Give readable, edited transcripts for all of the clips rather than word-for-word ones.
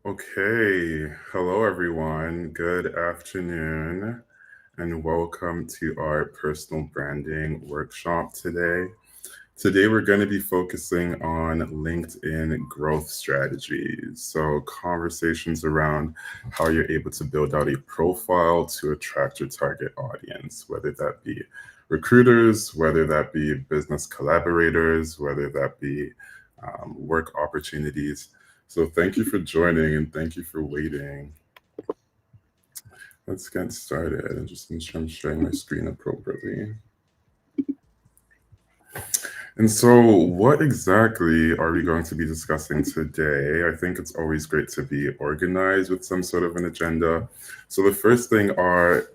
Okay, hello everyone. Good afternoon, and welcome to our personal branding workshop today. Today, we're going to be focusing on LinkedIn growth strategies. So, conversations around how you're able to build out a profile to attract your target audience, whether that be recruiters, whether that be business collaborators, whether that be work opportunities. So, thank you for joining and thank you for waiting. Let's get started and just ensure I'm sharing my screen appropriately. And so, what exactly are we going to be discussing today? I think it's always great to be organized with some sort of an agenda. So, the first thing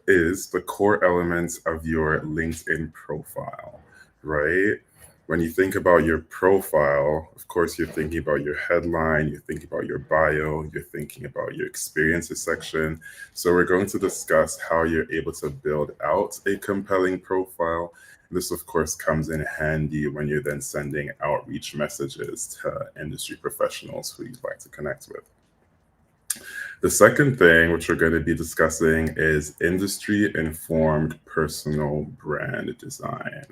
is the core elements of your LinkedIn profile, right? When you think about your profile, of course, you're thinking about your headline, you're thinking about your bio, you're thinking about your experiences section. So, we're going to discuss how you're able to build out a compelling profile. This, of course, comes in handy when you're then sending outreach messages to industry professionals who you'd like to connect with. The second thing, which we're going to be discussing, is industry informed personal brand design.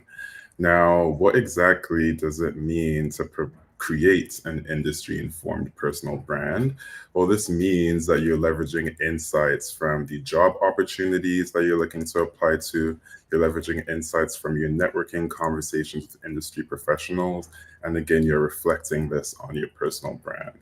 Now, what exactly does it mean to create an industry informed personal brand? Well, this means that you're leveraging insights from the job opportunities that you're looking to apply to. You're leveraging insights from your networking conversations with industry professionals. And again, you're reflecting this on your personal brand.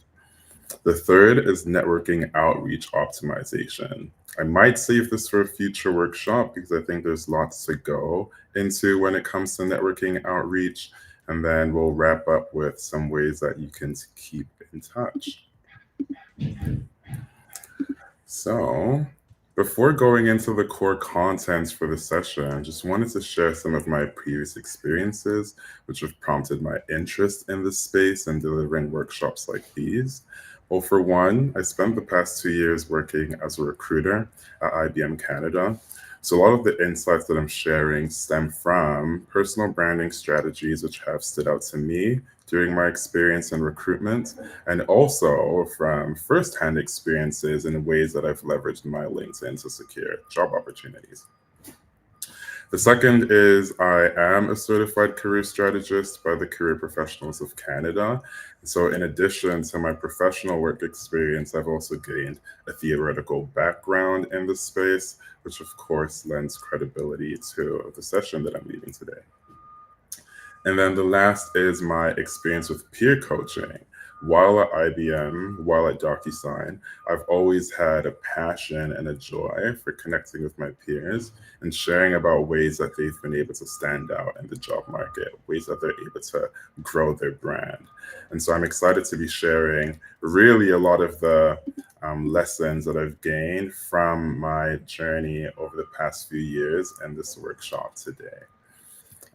The third is networking outreach optimization. I might save this for a future workshop because I think there's lots to go into when it comes to networking outreach. And then we'll wrap up with some ways that you can keep in touch. So, before going into the core contents for the session, I just wanted to share some of my previous experiences, which have prompted my interest in this space and delivering workshops like these. Well, for one, I spent the past 2 years working as a recruiter at IBM Canada. So, a lot of the insights that I'm sharing stem from personal branding strategies, which have stood out to me during my experience in recruitment, and also from firsthand experiences in ways that I've leveraged my LinkedIn to secure job opportunities. The second is I am a certified career strategist by the Career Professionals of Canada. So, in addition to my professional work experience, I've also gained a theoretical background in the space, which of course lends credibility to the session that I'm leading today. And then the last is my experience with peer coaching. While at IBM, while at DocuSign, I've always had a passion and a joy for connecting with my peers and sharing about ways that they've been able to stand out in the job market, ways that they're able to grow their brand. And so I'm excited to be sharing really a lot of the lessons that I've gained from my journey over the past few years in this workshop today.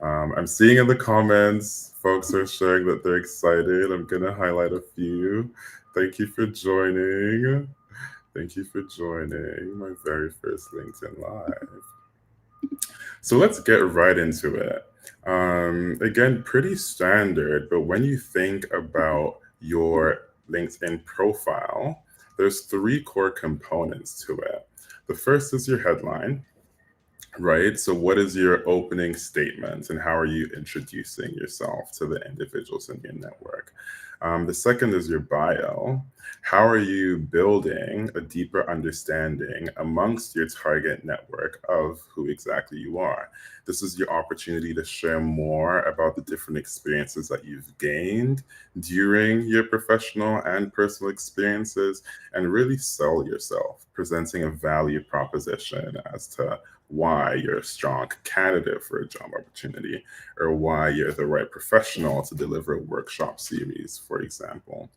I'm seeing in the comments, folks are sharing that they're excited. I'm going to highlight a few. Thank you for joining. Thank you for joining my very first LinkedIn Live. So let's get right into it. Again, pretty standard, but when you think about your LinkedIn profile, there's three core components to it. The first is your headline, right? So, what is your opening statement and how are you introducing yourself to the individuals in your network? The second is your bio. How are you building a deeper understanding amongst your target network of who exactly you are? This is your opportunity to share more about the different experiences that you've gained during your professional and personal experiences and really sell yourself, presenting a value proposition as to why you're a strong candidate for a job opportunity or why you're the right professional to deliver a workshop series, for example.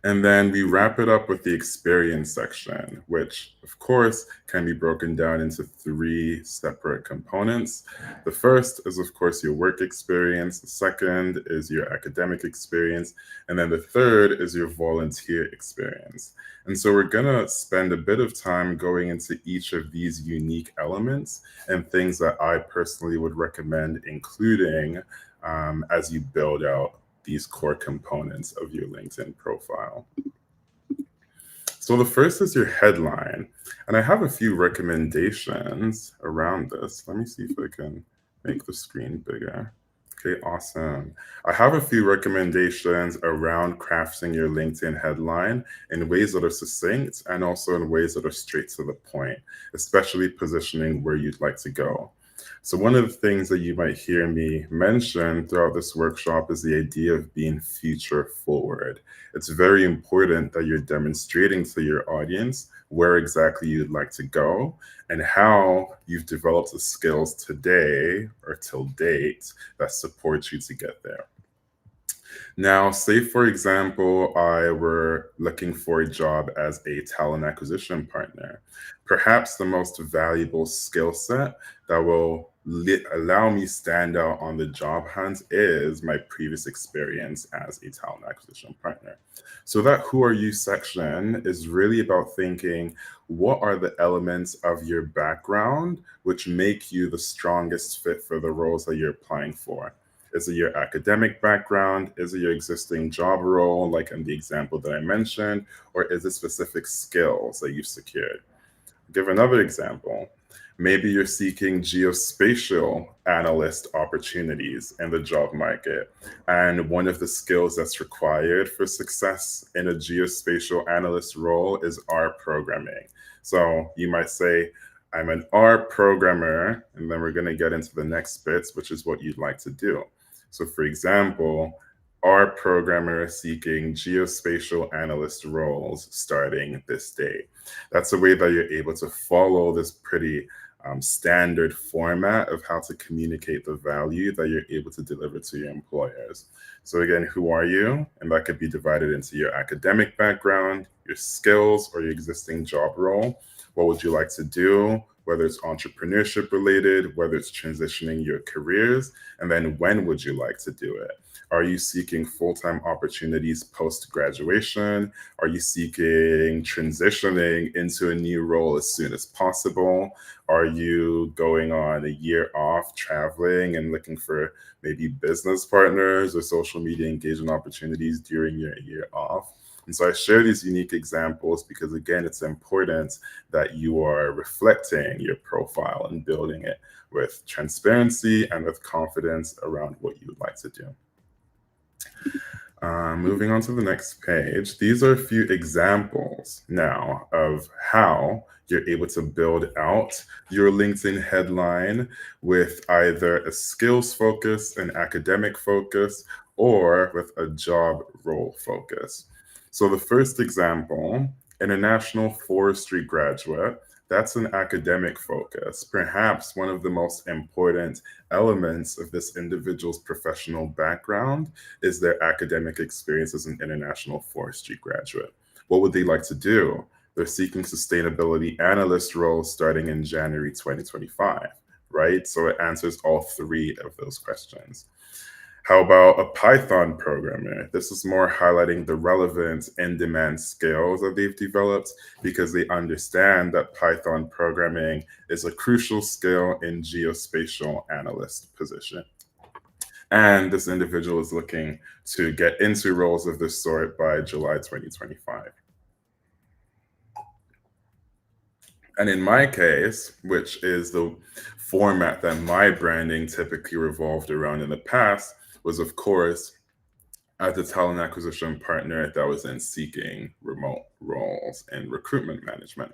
And then we wrap it up with the experience section, which of course can be broken down into three separate components. The first is, of course, your work experience. The second is your academic experience. And then the third is your volunteer experience. And so we're going to spend a bit of time going into each of these unique elements and things that I personally would recommend including as you build out these core components of your LinkedIn profile. So the first is your headline. And I have a few recommendations around this. Let me see if I can make the screen bigger. Okay, awesome. I have a few recommendations around crafting your LinkedIn headline in ways that are succinct and also in ways that are straight to the point, especially positioning where you'd like to go. So, one of the things that you might hear me mention throughout this workshop is the idea of being future forward. It's very important that you're demonstrating to your audience where exactly you'd like to go and how you've developed the skills today or till date that support you to get there. Now, say for example, I were looking for a job as a talent acquisition partner. Perhaps the most valuable skill set that will allow me stand out on the job hunt is my previous experience as a talent acquisition partner. So that who are you section is really about thinking what are the elements of your background which make you the strongest fit for the roles that you're applying for. Is it your academic background? Is it your existing job role, like in the example that I mentioned? Or is it specific skills that you've secured? Give another example. Maybe you're seeking geospatial analyst opportunities in the job market. And one of the skills that's required for success in a geospatial analyst role is R programming. So you might say, I'm an R programmer, and then we're going to get into the next bits, which is what you'd like to do. So, for example, R programmer seeking geospatial analyst roles starting this day. That's a way that you're able to follow this pretty standard format of how to communicate the value that you're able to deliver to your employers. So again, who are you? And that could be divided into your academic background, your skills, or your existing job role. What would you like to do? Whether it's entrepreneurship related, whether it's transitioning your careers, and then when would you like to do it? Are you seeking full-time opportunities post-graduation? Are you seeking transitioning into a new role as soon as possible? Are you going on a year off traveling and looking for maybe business partners or social media engagement opportunities during your year off? And so I share these unique examples because, again, it's important that you are reflecting your profile and building it with transparency and with confidence around what you would like to do. Moving on to the next page, these are a few examples now of how you're able to build out your LinkedIn headline with either a skills focus, an academic focus, or with a job role focus. So the first example, international forestry graduate, that's an academic focus, perhaps one of the most important elements of this individual's professional background is their academic experience as an international forestry graduate. What would they like to do? They're seeking sustainability analyst roles starting in January 2025, right? So it answers all three of those questions. How about a Python programmer? This is more highlighting the relevant in-demand skills that they've developed because they understand that Python programming is a crucial skill in geospatial analyst position. And this individual is looking to get into roles of this sort by July 2025. And in my case, which is the format that my branding typically revolved around in the past, was of course as a talent acquisition partner that was in seeking remote roles and recruitment management.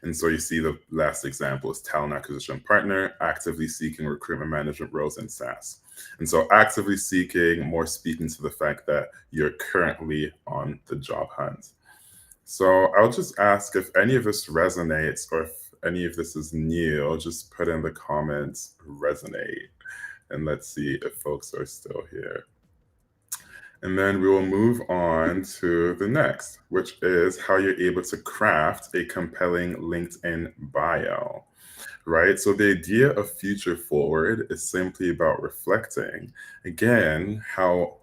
And so you see the last example is talent acquisition partner, actively seeking recruitment management roles in SaaS. And so actively seeking, more speaking to the fact that you're currently on the job hunt. So I'll just ask if any of this resonates or if any of this is new, just put in the comments resonate. And let's see if folks are still here. And then we will move on to the next, which is how you're able to craft a compelling LinkedIn bio, right? So the idea of future forward is simply about reflecting, again, how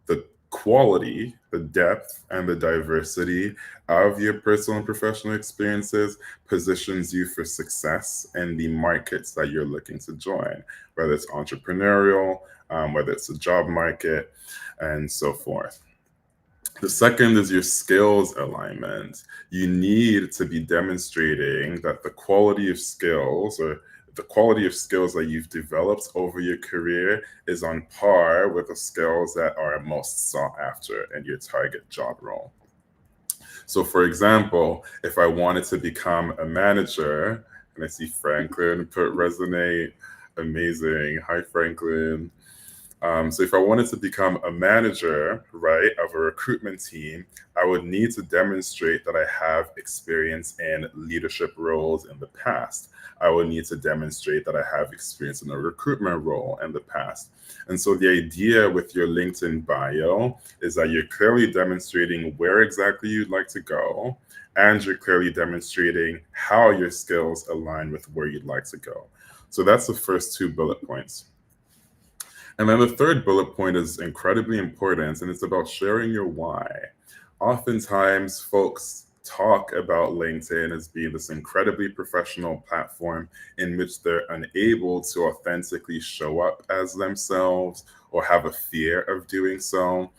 the quality, the depth, and the diversity of your personal and professional experiences positions you for success in the markets that you're looking to join, whether it's entrepreneurial, whether it's a job market, and so forth. The second is your skills alignment. You need to be demonstrating that the quality of skills that you've developed over your career is on par with the skills that are most sought after in your target job role. So, for example, if I wanted to become a manager, and I see Franklin put resonate, amazing. Hi, Franklin. So if I wanted to become a manager, right, of a recruitment team, I would need to demonstrate that I have experience in leadership roles in the past. I would need to demonstrate that I have experience in a recruitment role in the past. And so the idea with your LinkedIn bio is that you're clearly demonstrating where exactly you'd like to go, and you're clearly demonstrating how your skills align with where you'd like to go. So that's the first two bullet points. And then the third bullet point is incredibly important, and it's about sharing your why. Oftentimes, folks talk about LinkedIn as being this incredibly professional platform in which they're unable to authentically show up as themselves or have a fear of doing so.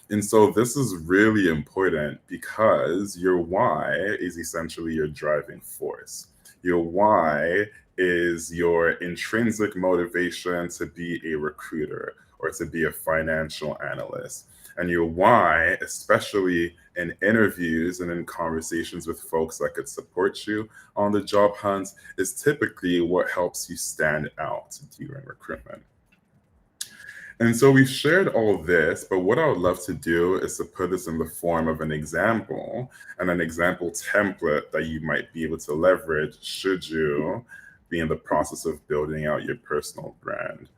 And so, this is really important because your why is essentially your driving force. Your why is your intrinsic motivation to be a recruiter or to be a financial analyst. And your why, especially in interviews and in conversations with folks that could support you on the job hunt, is typically what helps you stand out during recruitment. And so we've shared all this, but what I would love to do is to put this in the form of an example and an example template that you might be able to leverage should you be in the process of building out your personal brand.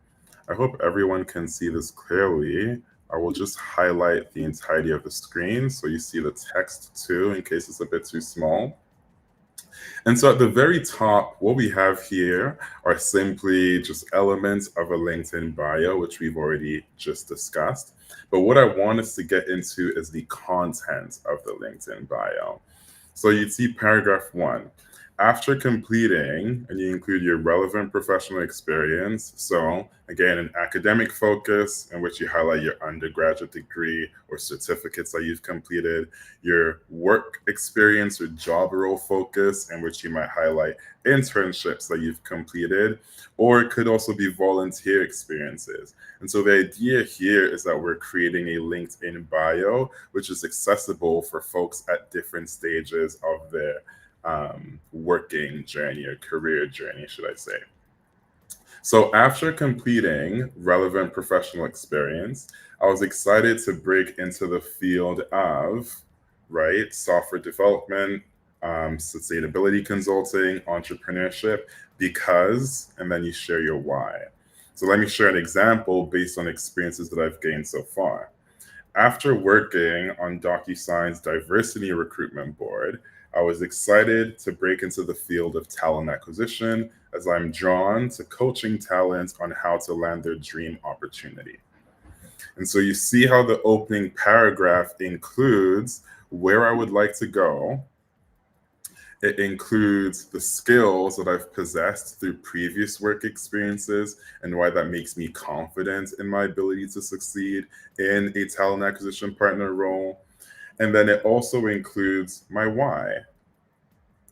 I hope everyone can see this clearly. I will just highlight the entirety of the screen so you see the text too in case it's a bit too small. And so at the very top, what we have here are simply just elements of a LinkedIn bio, which we've already just discussed. But what I want us to get into is the content of the LinkedIn bio. So you'd see paragraph 1. After completing, and you include your relevant professional experience. So again, an academic focus in which you highlight your undergraduate degree or certificates that you've completed, your work experience or job role focus in which you might highlight internships that you've completed, or it could also be volunteer experiences. And so the idea here is that we're creating a LinkedIn bio, which is accessible for folks at different stages of their working journey or career journey, should I say. So after completing relevant professional experience, I was excited to break into the field of, right, software development, sustainability consulting, entrepreneurship, because, and then you share your why. So let me share an example based on experiences that I've gained so far. After working on DocuSign's diversity recruitment board, I was excited to break into the field of talent acquisition as I'm drawn to coaching talent on how to land their dream opportunity. And so you see how the opening paragraph includes where I would like to go. It includes the skills that I've possessed through previous work experiences and why that makes me confident in my ability to succeed in a talent acquisition partner role. And then it also includes my why.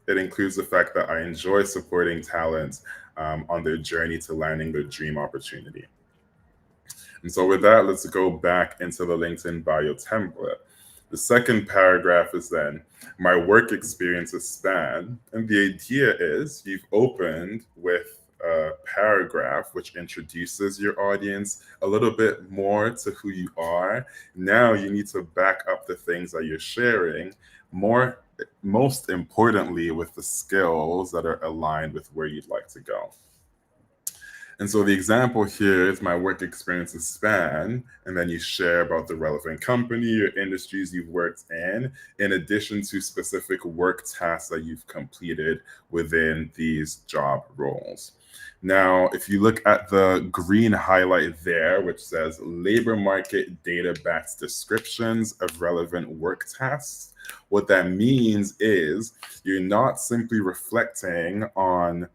It includes the fact that I enjoy supporting talent on their journey to landing their dream opportunity. And so, with that, let's go back into the LinkedIn bio template. The second paragraph is then my work experiences span. And the idea is you've opened with a paragraph which introduces your audience a little bit more to who you are. Now you need to back up the things that you're sharing most importantly with the skills that are aligned with where you'd like to go. And so the example here is my work experiences span, and then you share about the relevant company or industries you've worked in addition to specific work tasks that you've completed within these job roles. Now, if you look at the green highlight there, which says labor market data-backed descriptions of relevant work tasks, what that means is you're not simply reflecting on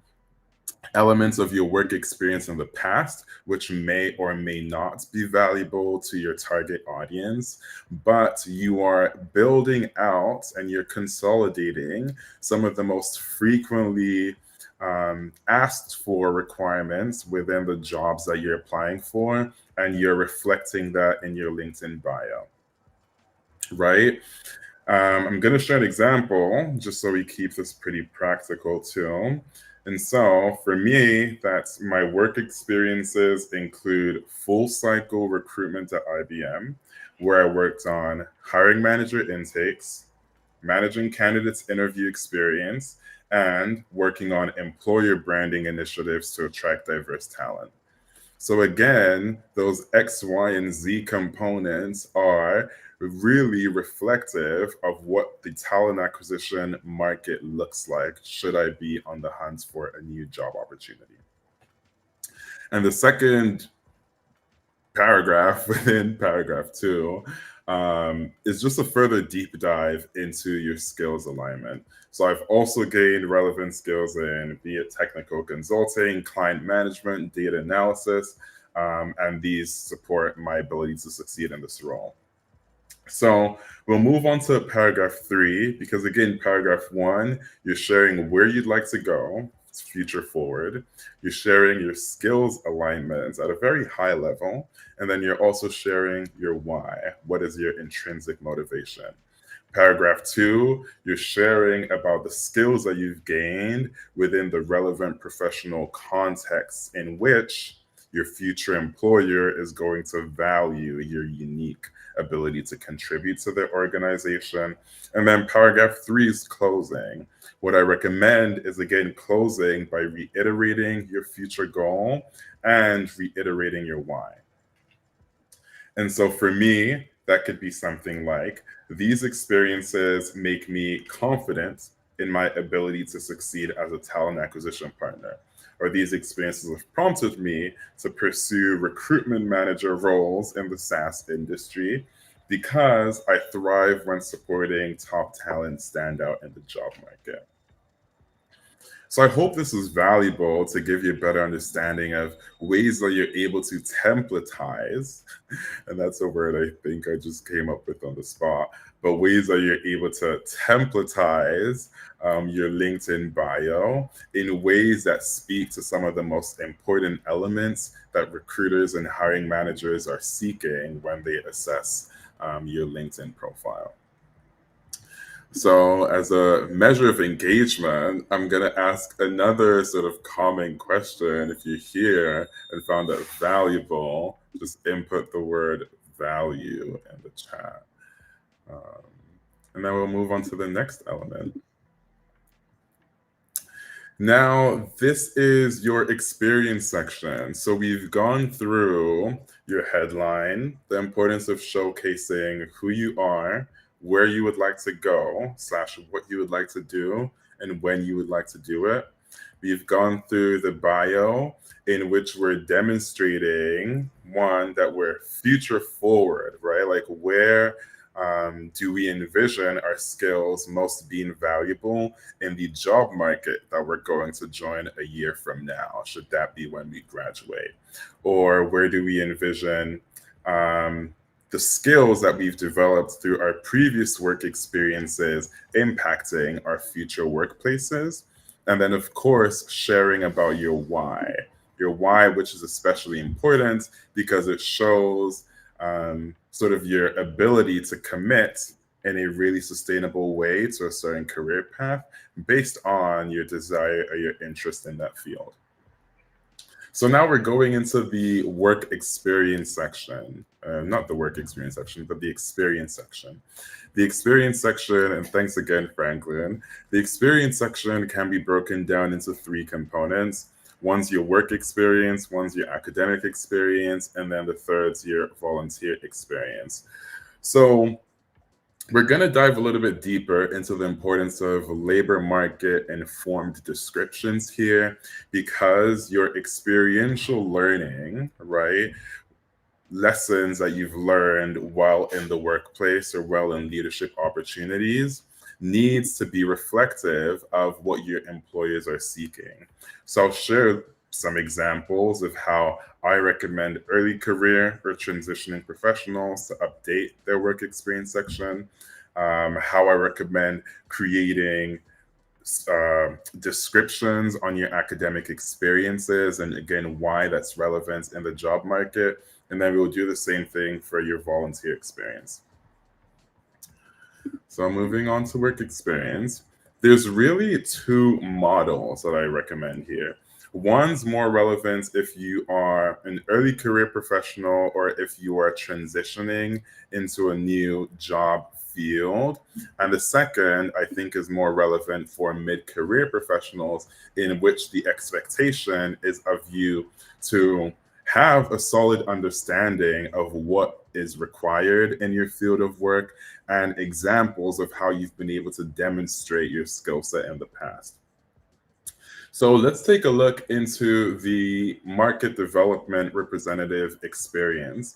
elements of your work experience in the past, which may or may not be valuable to your target audience, but you are building out and you're consolidating some of the most frequently asked for requirements within the jobs that you're applying for, and you're reflecting that in your LinkedIn bio, right? I'm going to share an example just so we keep this pretty practical too. And so for me, that's my work experiences include full cycle recruitment at IBM, where I worked on hiring manager intakes, managing candidates' interview experience, and working on employer branding initiatives to attract diverse talent. So again, those X, Y, and Z components are really reflective of what the talent acquisition market looks like should I be on the hunt for a new job opportunity. And the second paragraph within paragraph 2 is just a further deep dive into your skills alignment. So I've also gained relevant skills in be it technical consulting, client management, data analysis, and these support my ability to succeed in this role. So we'll move on to paragraph 3, because again, paragraph 1, you're sharing where you'd like to go, it's future forward. You're sharing your skills alignments at a very high level. And then you're also sharing your why. What is your intrinsic motivation? Paragraph 2, you're sharing about the skills that you've gained within the relevant professional context in which your future employer is going to value your unique ability to contribute to their organization. And then paragraph 3 is closing. What I recommend is again closing by reiterating your future goal and reiterating your why. And so for me, that could be something like, these experiences make me confident in my ability to succeed as a talent acquisition partner. Or these experiences have prompted me to pursue recruitment manager roles in the SaaS industry because I thrive when supporting top talent stand out in the job market. So I hope this is valuable to give you a better understanding of ways that you're able to templatize, and that's a word I think I just came up with on the spot, but ways that you're able to templatize your LinkedIn bio in ways that speak to some of the most important elements that recruiters and hiring managers are seeking when they assess your LinkedIn profile. So, as a measure of engagement, I'm going to ask another sort of common question. If you're here and found that valuable, just input the word value in the chat. And then we'll move on to the next element. Now, this is your experience section. So we've gone through your headline, the importance of showcasing who you are, where you would like to go, / what you would like to do, and when you would like to do it. We've gone through the bio, in which we're demonstrating, one, that we're future forward, right? Like where do we envision our skills most being valuable in the job market that we're going to join a year from now, should that be when we graduate? Or where do we envision the skills that we've developed through our previous work experiences impacting our future workplaces? And then, of course, sharing about your why, which is especially important because it shows sort of your ability to commit in a really sustainable way to a certain career path based on your desire or your interest in that field. So now we're going into the work experience section. Not the work experience section, but the experience section. The experience section, and thanks again, Franklin, the experience section can be broken down into 3 components. One's your work experience, one's your academic experience, and then the third's your volunteer experience. So we're going to dive a little bit deeper into the importance of labor market informed descriptions here, because your experiential learning, right, lessons that you've learned while in the workplace or while in leadership opportunities needs to be reflective of what your employers are seeking. So I'll share some examples of how I recommend early career or transitioning professionals to update their work experience section, how I recommend creating descriptions on your academic experiences, and again, why that's relevant in the job market. And then we'll do the same thing for your volunteer experience. So moving on to work experience, there's really two models that I recommend here. One's more relevant if you are an early career professional or if you are transitioning into a new job field. And the second, I think, is more relevant for mid career professionals, in which the expectation is of you to have a solid understanding of what is required in your field of work and examples of how you've been able to demonstrate your skill set in the past. So let's take a look into the market development representative experience,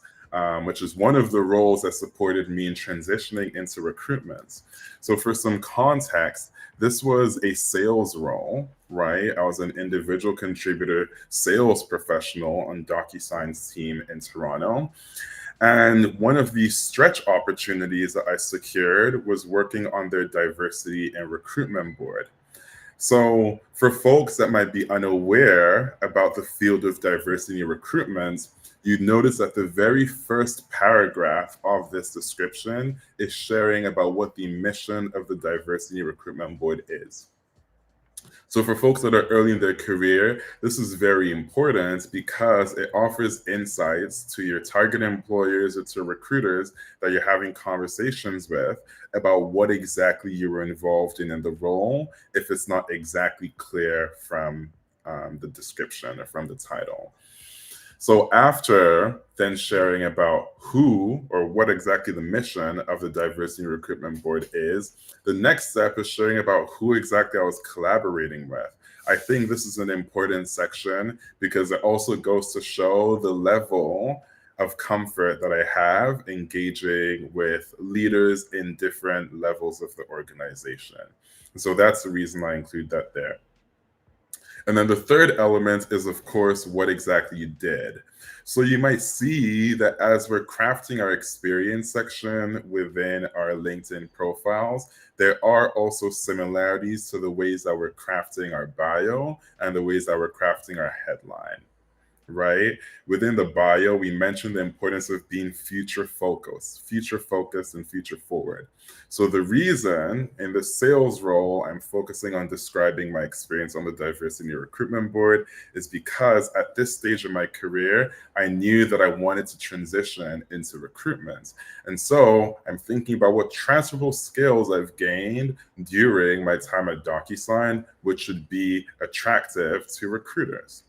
which is one of the roles that supported me in transitioning into recruitment. So for some context, this was a sales role, right? I was an individual contributor sales professional on DocuSign's team in Toronto. And one of the stretch opportunities that I secured was working on their diversity and recruitment board. So, for folks that might be unaware about the field of diversity and recruitment, you'd notice that the very first paragraph of this description is sharing about what the mission of the diversity and recruitment board is. So for folks that are early in their career, this is very important because it offers insights to your target employers or to recruiters that you're having conversations with about what exactly you were involved in the role, if it's not exactly clear from the description or from the title. So after then sharing about who or what exactly the mission of the Diversity Recruitment Board is, the next step is sharing about who exactly I was collaborating with. I think this is an important section because it also goes to show the level of comfort that I have engaging with leaders in different levels of the organization. So that's the reason I include that there. And then the third element is, of course, what exactly you did. So you might see that as we're crafting our experience section within our LinkedIn profiles, there are also similarities to the ways that we're crafting our bio and the ways that we're crafting our headline. Right? Within the bio, we mentioned the importance of being future focused, and future forward. So the reason in the sales role I'm focusing on describing my experience on the diversity recruitment board is because at this stage of my career, I knew that I wanted to transition into recruitment. And so I'm thinking about what transferable skills I've gained during my time at DocuSign, which should be attractive to recruiters.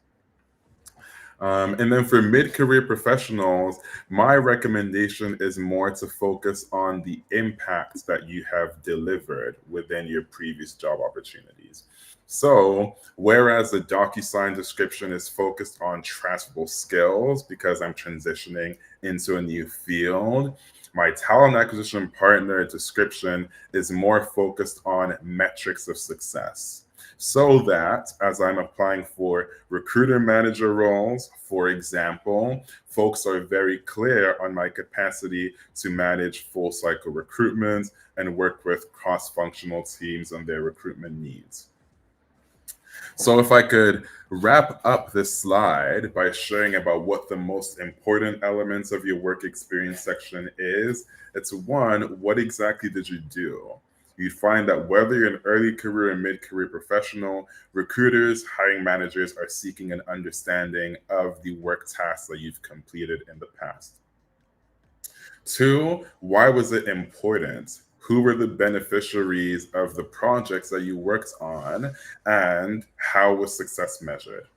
And then for mid-career professionals, my recommendation is more to focus on the impact that you have delivered within your previous job opportunities. So, whereas the DocuSign description is focused on transferable skills because I'm transitioning into a new field, my talent acquisition partner description is more focused on metrics of success. So that as I'm applying for recruiter manager roles, for example, folks are very clear on my capacity to manage full cycle recruitment and work with cross-functional teams on their recruitment needs. So if I could wrap up this slide by sharing about what the most important elements of your work experience section is, it's one, what exactly did you do? You'd find that whether you're an early career or mid-career professional, recruiters, hiring managers are seeking an understanding of the work tasks that you've completed in the past. Two, why was it important? Who were the beneficiaries of the projects that you worked on, and how was success measured?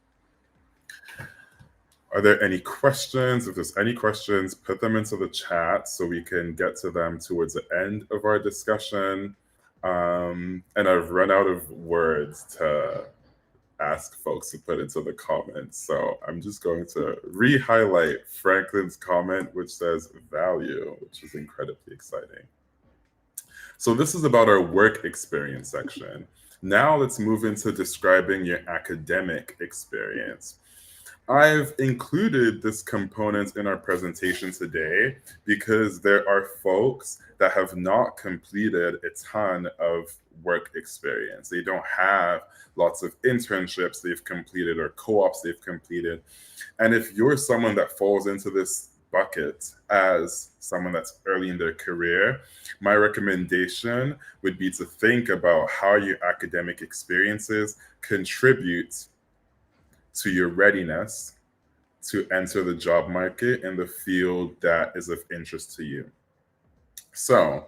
Are there any questions? If there's any questions, put them into the chat so we can get to them towards the end of our discussion. And I've run out of words to ask folks to put into the comments. So I'm just going to re-highlight Franklin's comment, which says value, which is incredibly exciting. So this is about our work experience section. Now let's move into describing your academic experience. I've included this component in our presentation today because there are folks that have not completed a ton of work experience. They don't have lots of internships they've completed or co-ops they've completed. And if you're someone that falls into this bucket as someone that's early in their career, my recommendation would be to think about how your academic experiences contribute to your readiness to enter the job market in the field that is of interest to you. So,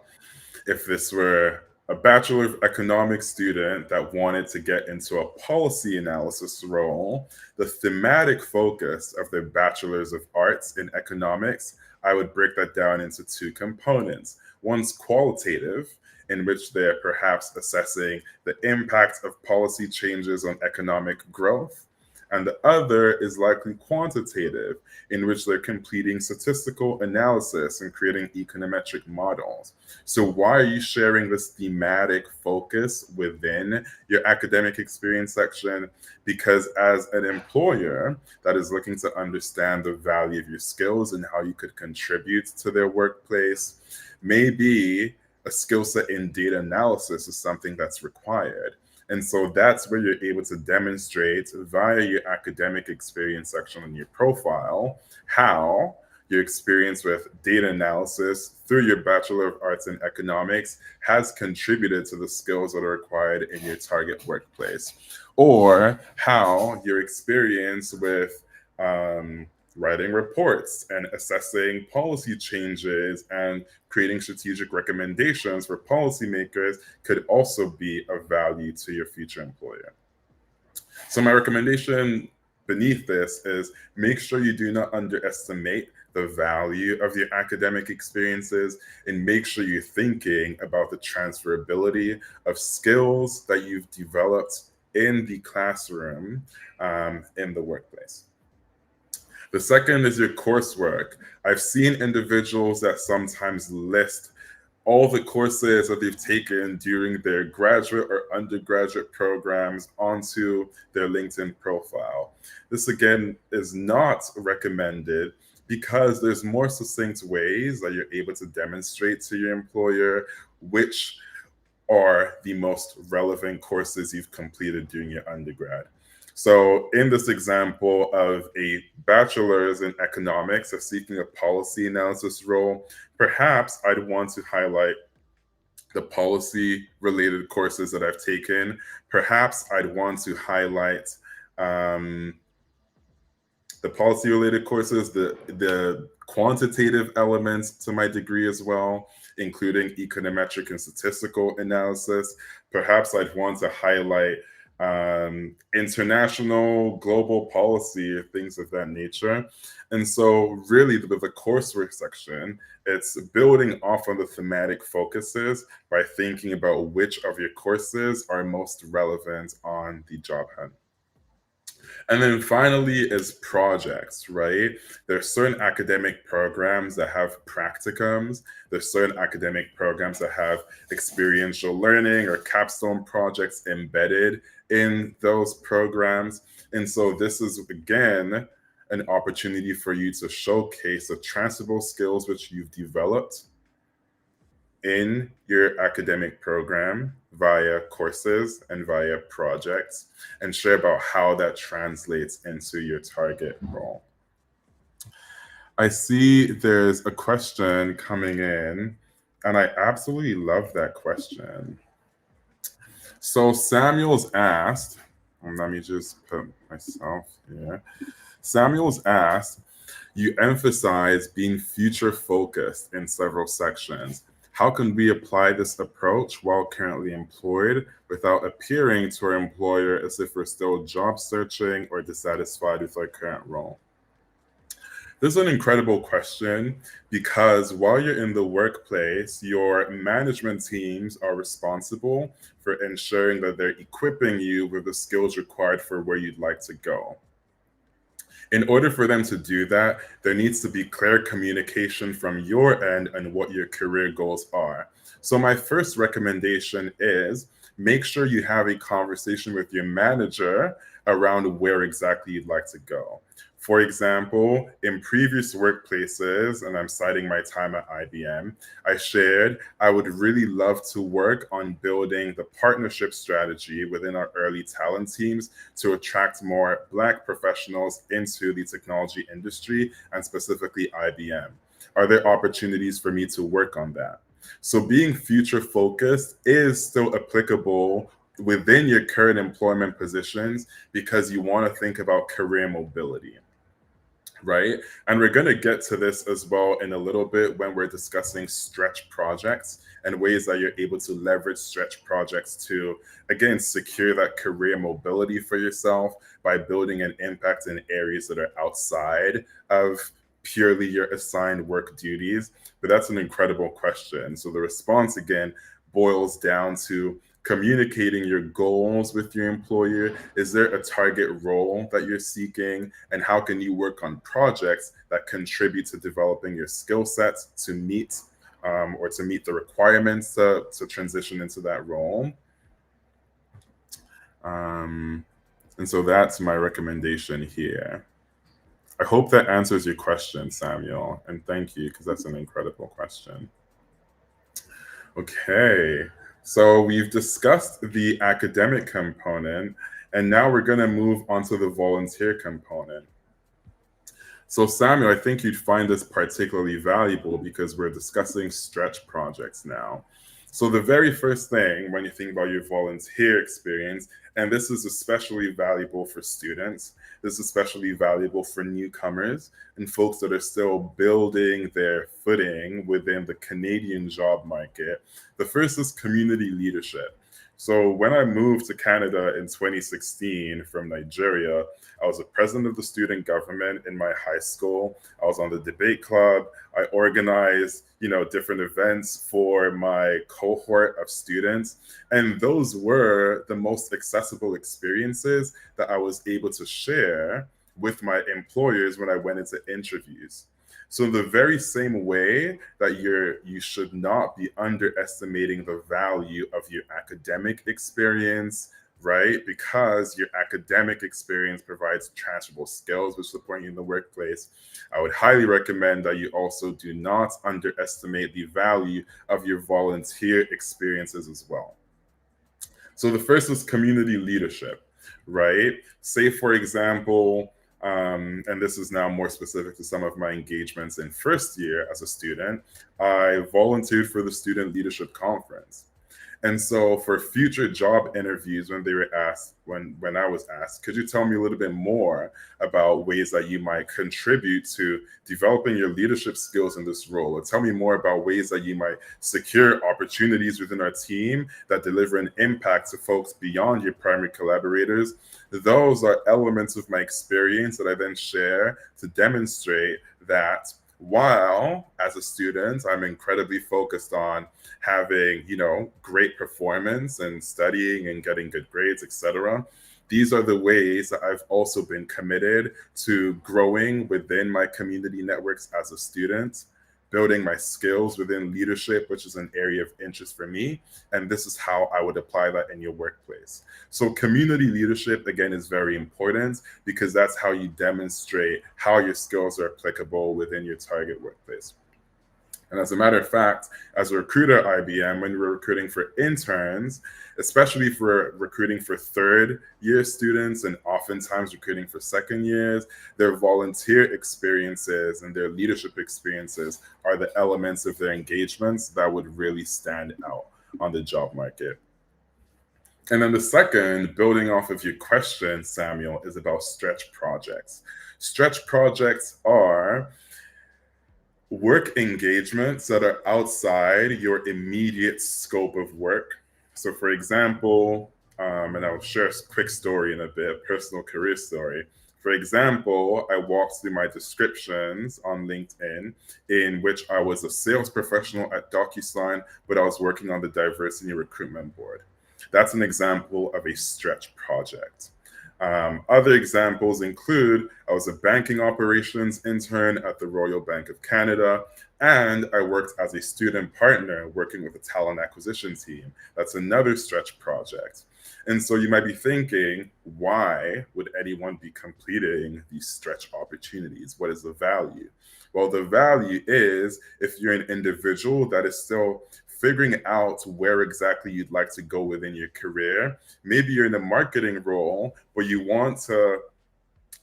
if this were a Bachelor of Economics student that wanted to get into a policy analysis role, the thematic focus of their Bachelor's of Arts in Economics, I would break that down into two components. One's qualitative, in which they're perhaps assessing the impact of policy changes on economic growth. And the other is likely quantitative, in which they're completing statistical analysis and creating econometric models. So why are you sharing this thematic focus within your academic experience section? Because as an employer that is looking to understand the value of your skills and how you could contribute to their workplace, maybe a skill set in data analysis is something that's required. And so that's where you're able to demonstrate via your academic experience section on your profile how your experience with data analysis through your Bachelor of Arts in Economics has contributed to the skills that are required in your target workplace, or how your experience with writing reports and assessing policy changes and creating strategic recommendations for policymakers could also be of value to your future employer. So my recommendation beneath this is make sure you do not underestimate the value of your academic experiences, and make sure you're thinking about the transferability of skills that you've developed in the classroom in the workplace. The second is your coursework. I've seen individuals that sometimes list all the courses that they've taken during their graduate or undergraduate programs onto their LinkedIn profile. This, again, is not recommended because there's more succinct ways that you're able to demonstrate to your employer which are the most relevant courses you've completed during your undergrad. So in this example of a bachelor's in economics of seeking a policy analysis role, perhaps I'd want to highlight the policy related courses that I've taken. Perhaps I'd want to highlight the policy related courses, the quantitative elements to my degree as well, including econometric and statistical analysis. Perhaps I'd want to highlight international, global policy, things of that nature. And so really the coursework section, it's building off on the thematic focuses by thinking about which of your courses are most relevant on the job hunt. And then finally is projects, right? There's certain academic programs that have practicums. There's certain academic programs that have experiential learning or capstone projects embedded in those programs. And so this is, again, an opportunity for you to showcase the transferable skills which you've developed in your academic program via courses and via projects, and share about how that translates into your target role. I see there's a question coming in, and I absolutely love that question. So Samuel's asked, let me just put myself here. Samuel's asked, you emphasize being future focused in several sections. How can we apply this approach while currently employed without appearing to our employer as if we're still job searching or dissatisfied with our current role? This is an incredible question because while you're in the workplace, your management teams are responsible for ensuring that they're equipping you with the skills required for where you'd like to go. In order for them to do that, there needs to be clear communication from your end on what your career goals are. So my first recommendation is make sure you have a conversation with your manager around where exactly you'd like to go. For example, in previous workplaces, and I'm citing my time at IBM, I shared I would really love to work on building the partnership strategy within our early talent teams to attract more Black professionals into the technology industry and specifically IBM. Are there opportunities for me to work on that? So being future focused is still applicable within your current employment positions because you want to think about career mobility, right? And we're going to get to this as well in a little bit when we're discussing stretch projects and ways that you're able to leverage stretch projects to, again, secure that career mobility for yourself by building an impact in areas that are outside of purely your assigned work duties. But that's an incredible question. So the response, again, boils down to communicating your goals with your employer. Is there a target role that you're seeking? And how can you work on projects that contribute to developing your skill sets to meet or to meet the requirements to transition into that role? And so that's my recommendation here. I hope that answers your question, Samuel, and thank you because that's an incredible question. Okay, so we've discussed the academic component, and now we're going to move on to the volunteer component. So, Samuel, I think you'd find this particularly valuable because we're discussing stretch projects now. So, the very first thing when you think about your volunteer experience, and this is especially valuable for students, this is especially valuable for newcomers and folks that are still building their footing within the Canadian job market. The first is community leadership. So, when I moved to Canada in 2016 from Nigeria, I was a president of the student government in my high school. I was on the debate club. I organized, different events for my cohort of students. And those were the most accessible experiences that I was able to share with my employers when I went into interviews. So in the very same way that you should not be underestimating the value of your academic experience, right? Because your academic experience provides transferable skills which support you in the workplace. I would highly recommend that you also do not underestimate the value of your volunteer experiences as well. So the first is community leadership, right? Say, for example, and this is now more specific to some of my engagements in first year as a student, I volunteered for the Student Leadership Conference. And so for future job interviews, when they were asked, when I was asked, could you tell me a little bit more about ways that you might contribute to developing your leadership skills in this role? Or tell me more about ways that you might secure opportunities within our team that deliver an impact to folks beyond your primary collaborators. Those are elements of my experience that I then share to demonstrate that while as a student, I'm incredibly focused on having, great performance and studying and getting good grades, etc. These are the ways that I've also been committed to growing within my community networks as a student, building my skills within leadership, which is an area of interest for me. And this is how I would apply that in your workplace. So community leadership, again, is very important because that's how you demonstrate how your skills are applicable within your target workplace. And as a matter of fact, as a recruiter at IBM, when we were recruiting for interns, especially for recruiting for third year students and oftentimes recruiting for second years, their volunteer experiences and their leadership experiences are the elements of their engagements that would really stand out on the job market. And then the second, building off of your question, Samuel, is about stretch projects. Stretch projects are work engagements that are outside your immediate scope of work. So, for example, and I'll share a quick story in a bit, personal career story. For example, I walked through my descriptions on LinkedIn in which I was a sales professional at DocuSign, but I was working on the diversity recruitment board. That's an example of a stretch project. Other examples include I was a banking operations intern at the Royal Bank of Canada, and I worked as a student partner working with a talent acquisition team. That's another stretch project. And so you might be thinking, why would anyone be completing these stretch opportunities? What is the value? Well, the value is if you're an individual that is still figuring out where exactly you'd like to go within your career. Maybe you're in a marketing role, but you want to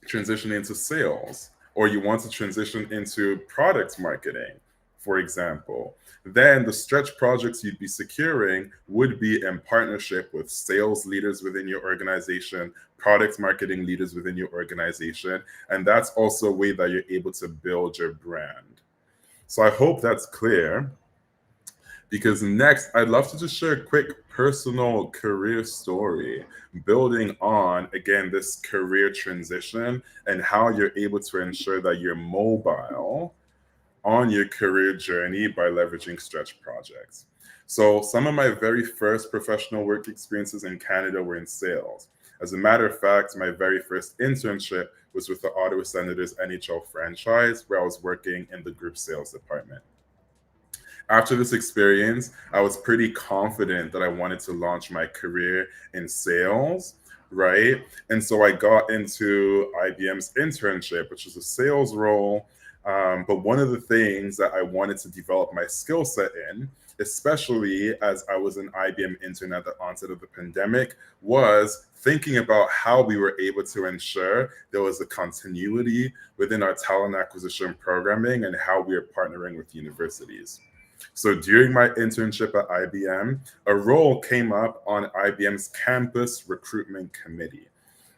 transition into sales, or you want to transition into product marketing, for example. Then the stretch projects you'd be securing would be in partnership with sales leaders within your organization, product marketing leaders within your organization. And that's also a way that you're able to build your brand. So I hope that's clear, because next I'd love to just share a quick personal career story building on, again, this career transition and how you're able to ensure that you're mobile on your career journey by leveraging stretch projects. So some of my very first professional work experiences in Canada were in sales. As a matter of fact, my very first internship was with the Ottawa Senators NHL franchise, where I was working in the group sales department. After this experience, I was pretty confident that I wanted to launch my career in sales, right? And so I got into IBM's internship, which was a sales role. But one of the things that I wanted to develop my skill set in, especially as I was an IBM intern at the onset of the pandemic, was thinking about how we were able to ensure there was a continuity within our talent acquisition programming and how we are partnering with universities. So during my internship at IBM, a role came up on IBM's campus recruitment committee.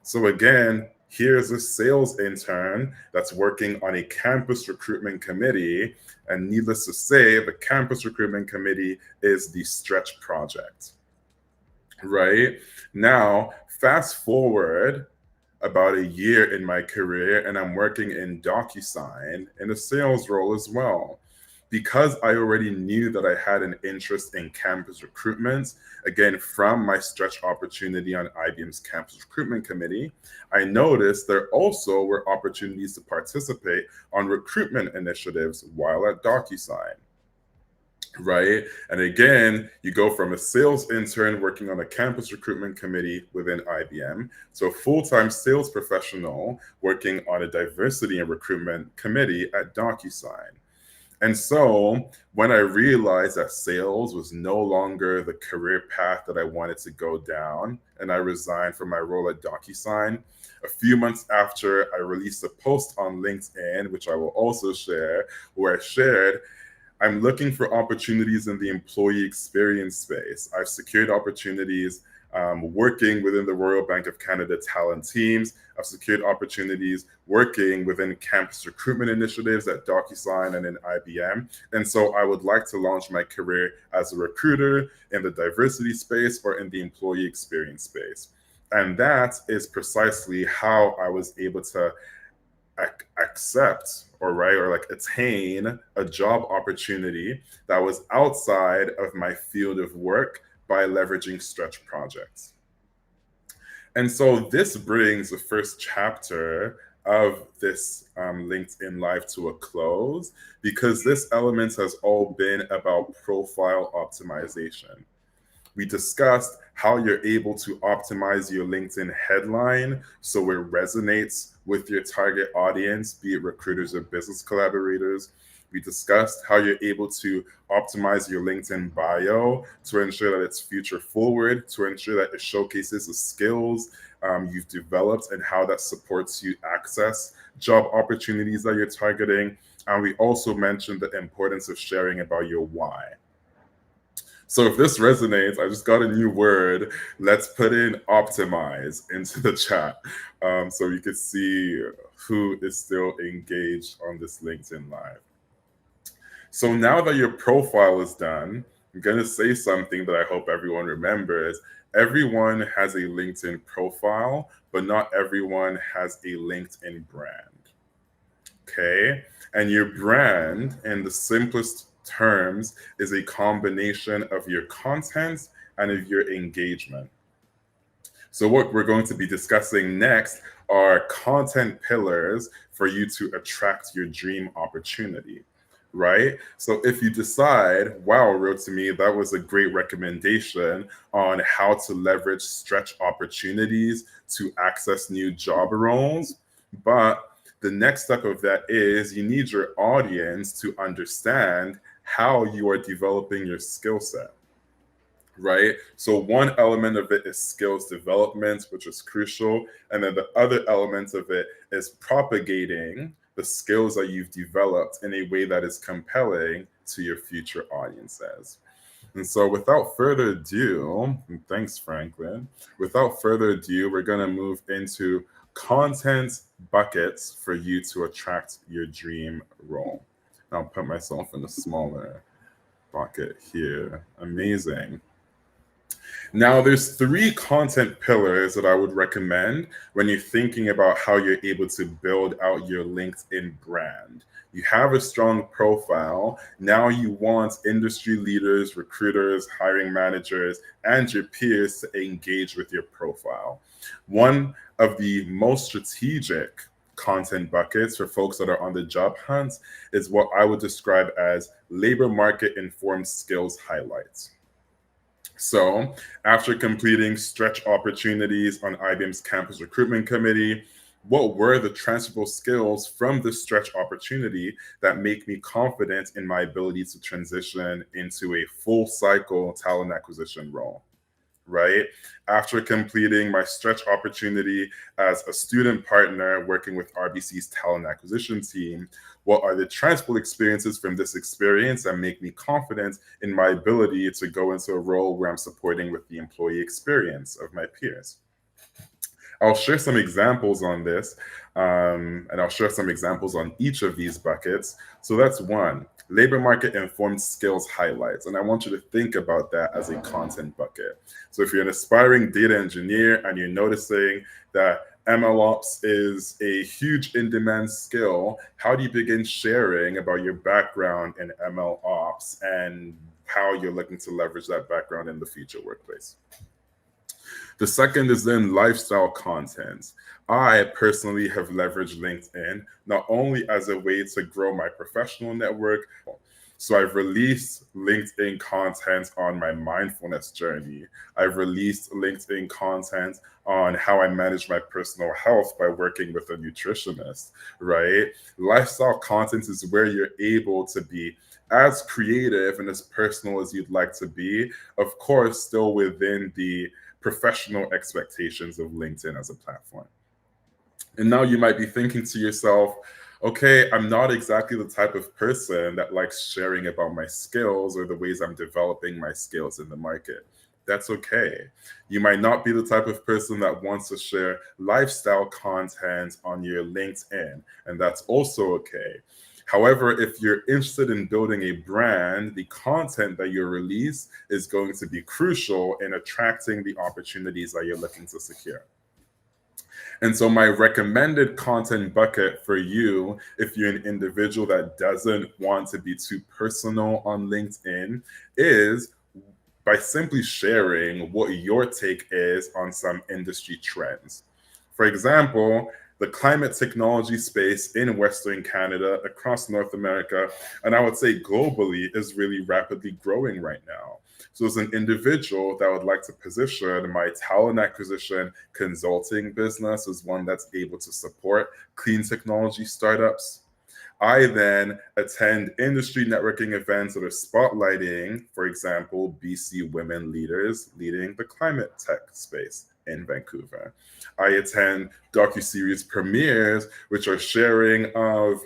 So again, here's a sales intern that's working on a campus recruitment committee. And needless to say, the campus recruitment committee is the stretch project, right? Now, fast forward about a year in my career, and I'm working in DocuSign in a sales role as well. Because I already knew that I had an interest in campus recruitment, again, from my stretch opportunity on IBM's campus recruitment committee, I noticed there also were opportunities to participate on recruitment initiatives while at DocuSign, right? And again, you go from a sales intern working on a campus recruitment committee within IBM to a full-time sales professional working on a diversity and recruitment committee at DocuSign. And so when I realized that sales was no longer the career path that I wanted to go down, and I resigned from my role at DocuSign, a few months after I released a post on LinkedIn, which I will also share, where I shared I'm looking for opportunities in the employee experience space. I've secured opportunities working within the Royal Bank of Canada talent teams. I've secured opportunities working within campus recruitment initiatives at DocuSign and in IBM. And so I would like to launch my career as a recruiter in the diversity space or in the employee experience space. And that is precisely how I was able to accept or like attain a job opportunity that was outside of my field of work by leveraging stretch projects. And so this brings the first chapter of this LinkedIn Live to a close, because this element has all been about profile optimization. We discussed how you're able to optimize your LinkedIn headline so it resonates with your target audience, be it recruiters or business collaborators. We discussed how you're able to optimize your LinkedIn bio to ensure that it's future forward, to ensure that it showcases the skills you've developed and how that supports you access job opportunities that you're targeting. And we also mentioned the importance of sharing about your why. So if this resonates, I just got a new word. Let's put in optimize into the chat so you can see who is still engaged on this LinkedIn Live. So now that your profile is done, I'm going to say something that I hope everyone remembers. Everyone has a LinkedIn profile, but not everyone has a LinkedIn brand. Okay? And your brand, in the simplest terms, is a combination of your content and of your engagement. So what we're going to be discussing next are content pillars for you to attract your dream opportunity, right? So if you decide, wow, Rotimi, that was a great recommendation on how to leverage stretch opportunities to access new job roles, but the next step of that is you need your audience to understand how you are developing your skill set, right? So one element of it is skills development, which is crucial. And then the other element of it is propagating the skills that you've developed in a way that is compelling to your future audiences. And so without further ado, and thanks, Franklin, without further ado, we're going to move into content buckets for you to attract your dream role. I'll put myself in a smaller bucket here. Amazing. Now, there's three content pillars that I would recommend when you're thinking about how you're able to build out your LinkedIn brand. You have a strong profile. Now you want industry leaders, recruiters, hiring managers, and your peers to engage with your profile. One of the most strategic content buckets for folks that are on the job hunt is what I would describe as labor market informed skills highlights. So, after completing stretch opportunities on IBM's campus recruitment committee, what were the transferable skills from this stretch opportunity that make me confident in my ability to transition into a full cycle talent acquisition role? Right? After completing my stretch opportunity as a student partner working with RBC's talent acquisition team, what are the transferable experiences from this experience that make me confident in my ability to go into a role where I'm supporting with the employee experience of my peers? I'll share some examples on this, and I'll share some examples on each of these buckets. So that's one, labor market informed skills highlights. And I want you to think about that as a content bucket. So if you're an aspiring data engineer and you're noticing that MLOps is a huge in-demand skill, how do you begin sharing about your background in MLOps and how you're looking to leverage that background in the future workplace? The second is then lifestyle content. I personally have leveraged LinkedIn not only as a way to grow my professional network, so I've released LinkedIn content on my mindfulness journey. I've released LinkedIn content on how I manage my personal health by working with a nutritionist, right? Lifestyle content is where you're able to be as creative and as personal as you'd like to be, of course, still within the professional expectations of LinkedIn as a platform. And now you might be thinking to yourself, okay, I'm not exactly the type of person that likes sharing about my skills or the ways I'm developing my skills in the market. That's okay. You might not be the type of person that wants to share lifestyle content on your LinkedIn, and that's also okay. However, if you're interested in building a brand, the content that you release is going to be crucial in attracting the opportunities that you're looking to secure. And so, my recommended content bucket for you, if you're an individual that doesn't want to be too personal on LinkedIn, is by simply sharing what your take is on some industry trends. For example, the climate technology space in Western Canada, across North America, and I would say globally, is really rapidly growing right now. So, as an individual that would like to position my talent acquisition consulting business as one that's able to support clean technology startups, I then attend industry networking events that are spotlighting, for example, BC women leaders leading the climate tech space in Vancouver. I attend docuseries premieres, which are sharing of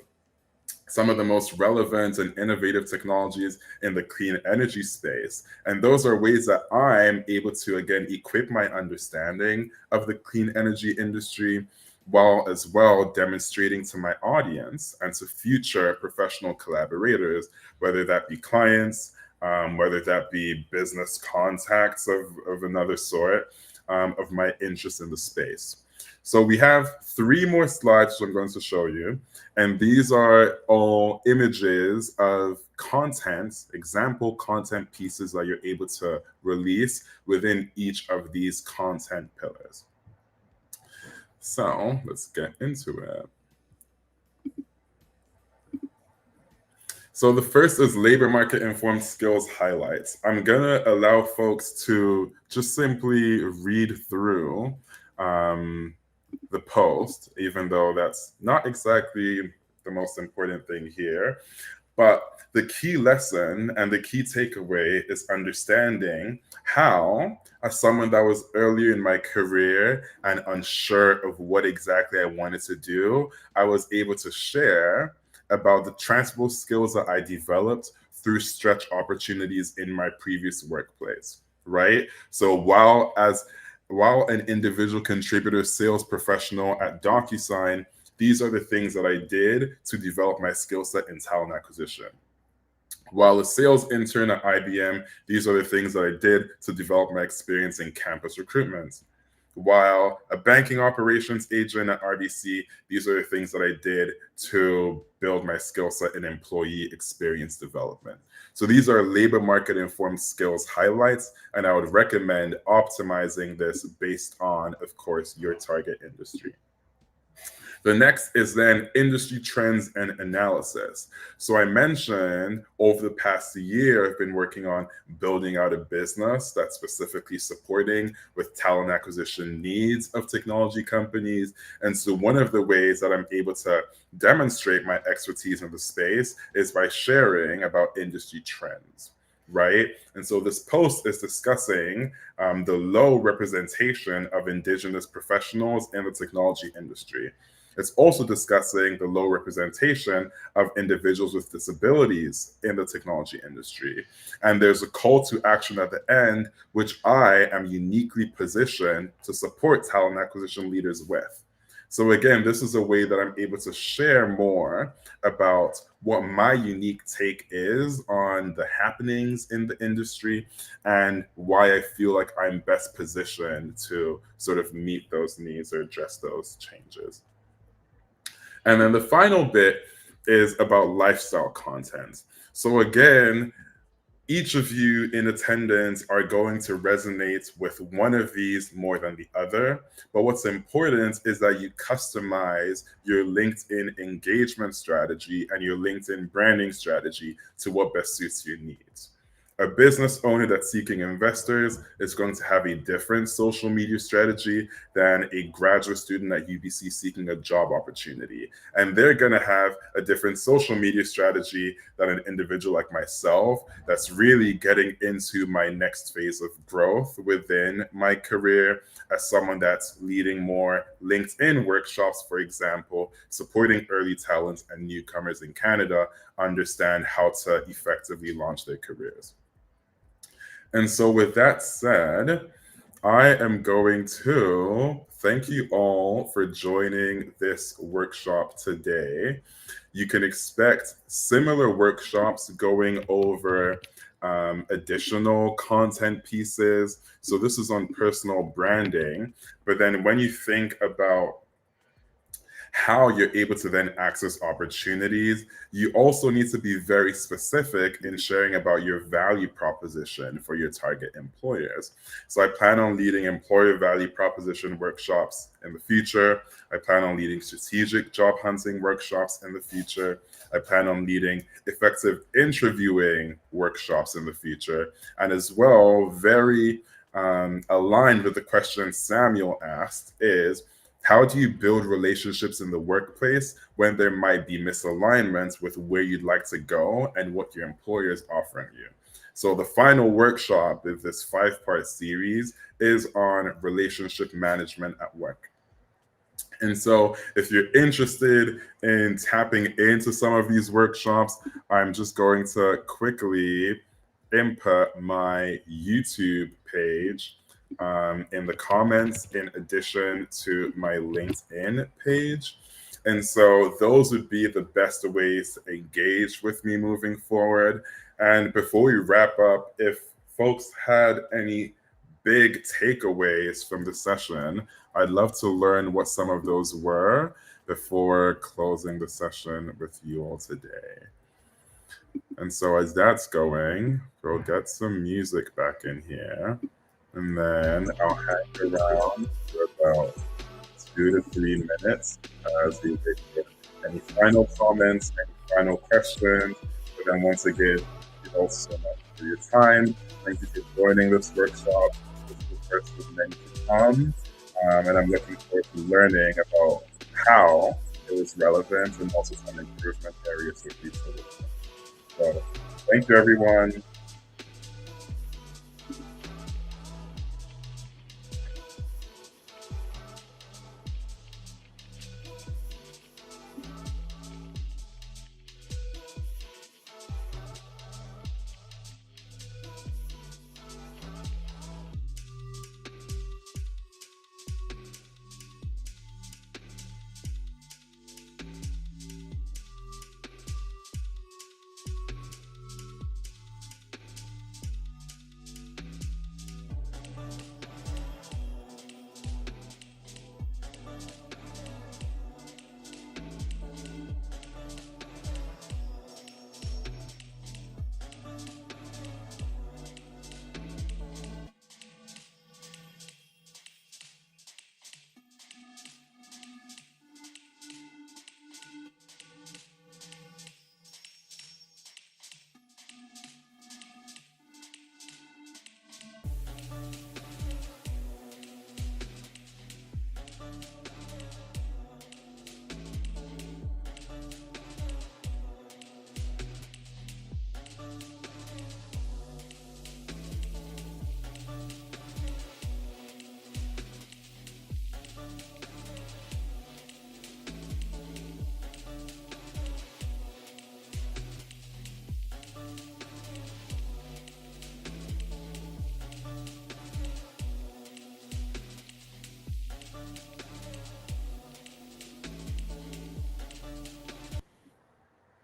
some of the most relevant and innovative technologies in the clean energy space. And those are ways that I'm able to, again, equip my understanding of the clean energy industry while as well demonstrating to my audience and to future professional collaborators, whether that be clients, whether that be business contacts of another sort, of my interest in the space. So we have three more slides which I'm going to show you. And these are all images of content, example content pieces that you're able to release within each of these content pillars. So let's get into it. So the first is labor market informed skills highlights. I'm gonna allow folks to just simply read through the post, even though that's not exactly the most important thing here. But the key lesson and the key takeaway is understanding how, as someone that was earlier in my career and unsure of what exactly I wanted to do, I was able to share about the transferable skills that I developed through stretch opportunities in my previous workplace, right? So while an individual contributor sales professional at DocuSign, these are the things that I did to develop my skill set in talent acquisition. While a sales intern at IBM, these are the things that I did to develop my experience in campus recruitment. While a banking operations agent at RBC, these are the things that I did to build my skill set in employee experience development. So these are labor market informed skills highlights, and I would recommend optimizing this based on, of course, your target industry. The next is then industry trends and analysis. So I mentioned over the past year, I've been working on building out a business that's specifically supporting with talent acquisition needs of technology companies. And so one of the ways that I'm able to demonstrate my expertise in the space is by sharing about industry trends. Right? And so this post is discussing the low representation of Indigenous professionals in the technology industry. It's also discussing the low representation of individuals with disabilities in the technology industry. And there's a call to action at the end, which I am uniquely positioned to support talent acquisition leaders with. So again, this is a way that I'm able to share more about what my unique take is on the happenings in the industry and why I feel like I'm best positioned to sort of meet those needs or address those changes. And then the final bit is about lifestyle content. So again, each of you in attendance are going to resonate with one of these more than the other. But what's important is that you customize your LinkedIn engagement strategy and your LinkedIn branding strategy to what best suits your needs. A business owner that's seeking investors is going to have a different social media strategy than a graduate student at UBC seeking a job opportunity. And they're going to have a different social media strategy than an individual like myself that's really getting into my next phase of growth within my career as someone that's leading more LinkedIn workshops, for example, supporting early talents and newcomers in Canada understand how to effectively launch their careers. And so, with that said, I am going to thank you all for joining this workshop today. You can expect similar workshops going over additional content pieces. So, this is on personal branding. But then, when you think about how you're able to then access opportunities, you also need to be very specific in sharing about your value proposition for your target employers. So I plan on leading employer value proposition workshops in the future. I plan on leading strategic job hunting workshops in the future. I plan on leading effective interviewing workshops in the future. And as well, very aligned with the question Samuel asked is, how do you build relationships in the workplace when there might be misalignments with where you'd like to go and what your employer is offering you? So the final workshop of this 5-part series is on relationship management at work. And so if you're interested in tapping into some of these workshops, I'm just going to quickly input my YouTube page in the comments in addition to my LinkedIn page. And so those would be the best ways to engage with me moving forward. And before we wrap up, if folks had any big takeaways from the session, I'd love to learn what some of those were before closing the session with you all today. And so as that's going, we'll get some music back in here. And then I'll hang around for about 2 to 3 minutes as we wait for any final comments, any final questions. But then once again, thank you all so much for your time. Thank you for joining this workshop. This is the first of many to come. And I'm looking forward to learning about how it was relevant and also some improvement areas for future. So thank you, everyone.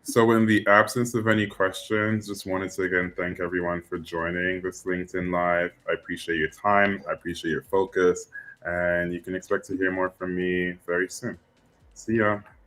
So, in the absence of any questions, just wanted to again thank everyone for joining this LinkedIn Live. I appreciate your time, I appreciate your focus, and you can expect to hear more from me very soon. See ya.